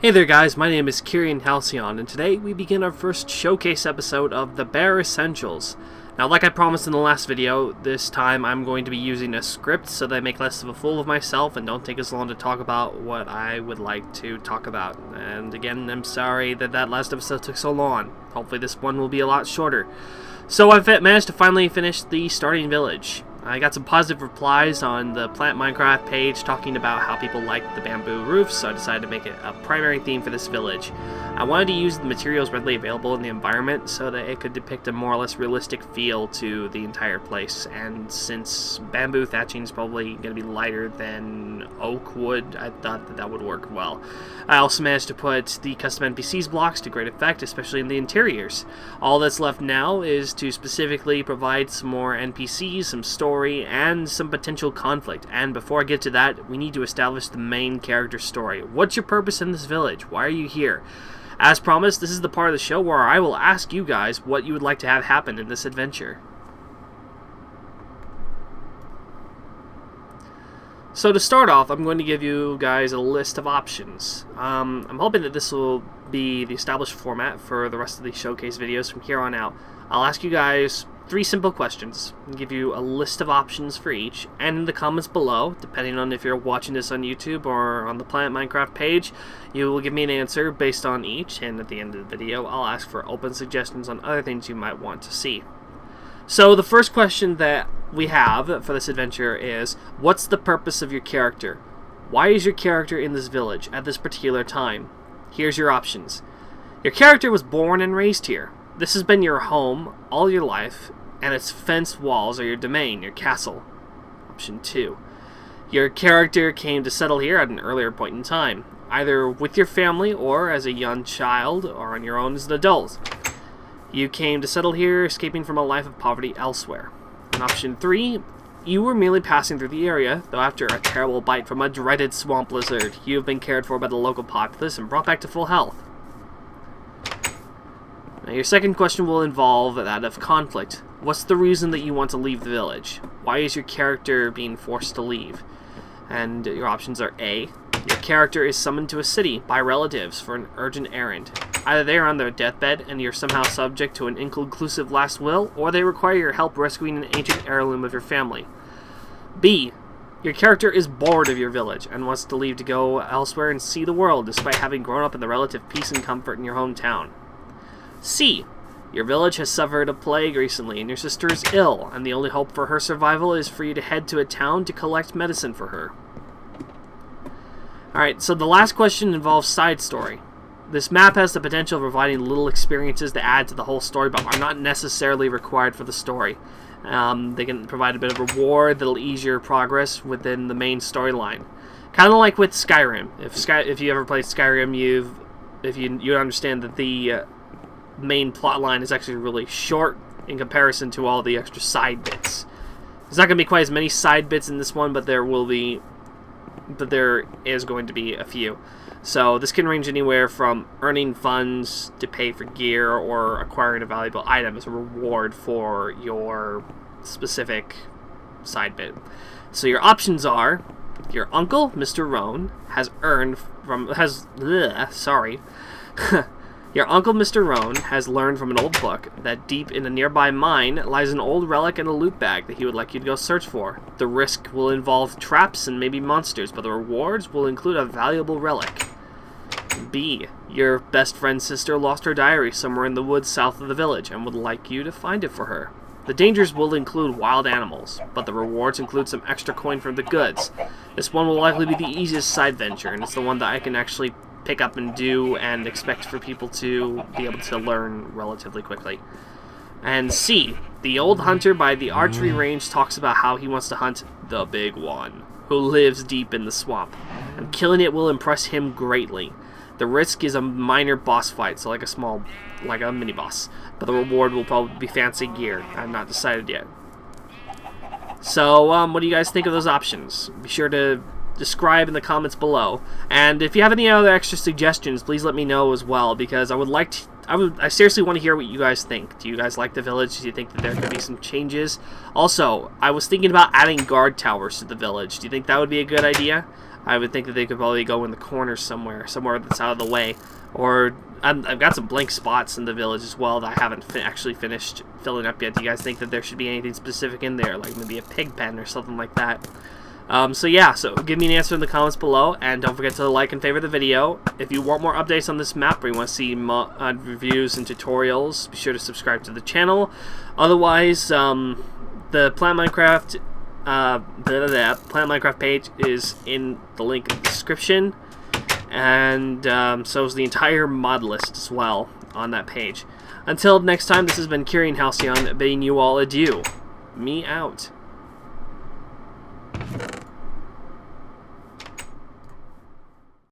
Hey there guys, my name is KerianH Halcyon, and today we begin our first showcase episode of the Bare Essentials. Now, like I promised in the last video, this time I'm going to be using a script so that I make less of a fool of myself and don't take as long to talk about what I would like to talk about. And again, I'm sorry that last episode took so long. Hopefully this one will be a lot shorter. So I've managed to finally finish the starting village. I got some positive replies on the Plant Minecraft page talking about how people like the bamboo roofs, so I decided to make it a primary theme for this village. I wanted to use the materials readily available in the environment so that it could depict a more or less realistic feel to the entire place, and since bamboo thatching is probably going to be lighter than oak wood, I thought that would work well. I also managed to put the CustomNPCs blocks to great effect, especially in the interiors. All that's left now is to specifically provide some more NPCs, some story, and some potential conflict. And before I get to that, we need to establish the main character story. What's your purpose in this village? Why are you here? As promised, this is the part of the show where I will ask you guys what you would like to have happen in this adventure. So to start off, I'm going to give you guys a list of options. I'm hoping that this will be the established format for the rest of the showcase videos from here on out. I'll ask you guys 3 simple questions and give you a list of options for each, and in the comments below, depending on if you're watching this on YouTube or on the Planet Minecraft page, you will give me an answer based on each, and at the end of the video I'll ask for open suggestions on other things you might want to see. So the first question that we have for this adventure is, what's the purpose of your character? Why is your character in this village at this particular time? Here's your options. Your character was born and raised here. This has been your home all your life, and its fenced walls are your domain, your castle. Option 2. Your character came to settle here at an earlier point in time, either with your family or as a young child or on your own as an adult. You came to settle here, escaping from a life of poverty elsewhere. And option 3, you were merely passing through the area, though after a terrible bite from a dreaded swamp lizard, you have been cared for by the local populace and brought back to full health. Now, your second question will involve that of conflict. What's the reason that you want to leave the village? Why is your character being forced to leave? And your options are A. Your character is summoned to a city by relatives for an urgent errand. Either they are on their deathbed and you're somehow subject to an inconclusive last will, or they require your help rescuing an ancient heirloom of your family. B. Your character is bored of your village and wants to leave to go elsewhere and see the world, despite having grown up in the relative peace and comfort in your hometown. C. Your village has suffered a plague recently and your sister is ill, and the only hope for her survival is for you to head to a town to collect medicine for her. Alright, so the last question involves side story. This map has the potential of providing little experiences to add to the whole story, but are not necessarily required for the story. They can provide a bit of reward that'll ease your progress within the main storyline. Kind of like with Skyrim. If you ever played Skyrim, you understand that the main plot line is actually really short in comparison to all the extra side bits. There's not going to be quite as many side bits in this one, but there is going to be a few. So this can range anywhere from earning funds to pay for gear or acquiring a valuable item as a reward for your specific side bit. So your options are: your uncle, Mr. Roan, Your uncle, Mr. Roan, has learned from an old book that deep in a nearby mine lies an old relic and a loot bag that he would like you to go search for. The risk will involve traps and maybe monsters, but the rewards will include a valuable relic. B. Your best friend's sister lost her diary somewhere in the woods south of the village and would like you to find it for her. The dangers will include wild animals, but the rewards include some extra coin from the goods. This one will likely be the easiest side venture, and it's the one that I can actually pick up and do and expect for people to be able to learn relatively quickly. And C. The old hunter by the archery range talks about how he wants to hunt the big one, who lives deep in the swamp, and killing it will impress him greatly. The risk is a minor boss fight, so like a mini boss, but the reward will probably be fancy gear. I've not decided yet. So, what do you guys think of those options? Be sure to describe in the comments below, and if you have any other extra suggestions, please let me know as well, because I seriously want to hear what you guys think. Do you guys like the village? Do you think that there could be some changes? Also, I was thinking about adding guard towers to the village. Do you think that would be a good idea? I would think that they could probably go in the corner somewhere that's out of the way. Or I've got some blank spots in the village as well that I haven't actually finished filling up yet. Do you guys think that there should be anything specific in there, like maybe a pig pen or something like that? So yeah, so give me an answer in the comments below, and don't forget to like and favorite the video. If you want more updates on this map, or you want to see reviews and tutorials, be sure to subscribe to the channel. Otherwise, the Plant Minecraft page is in the link in the description, and so is the entire mod list as well on that page. Until next time, this has been KerianH bidding you all adieu. Me out.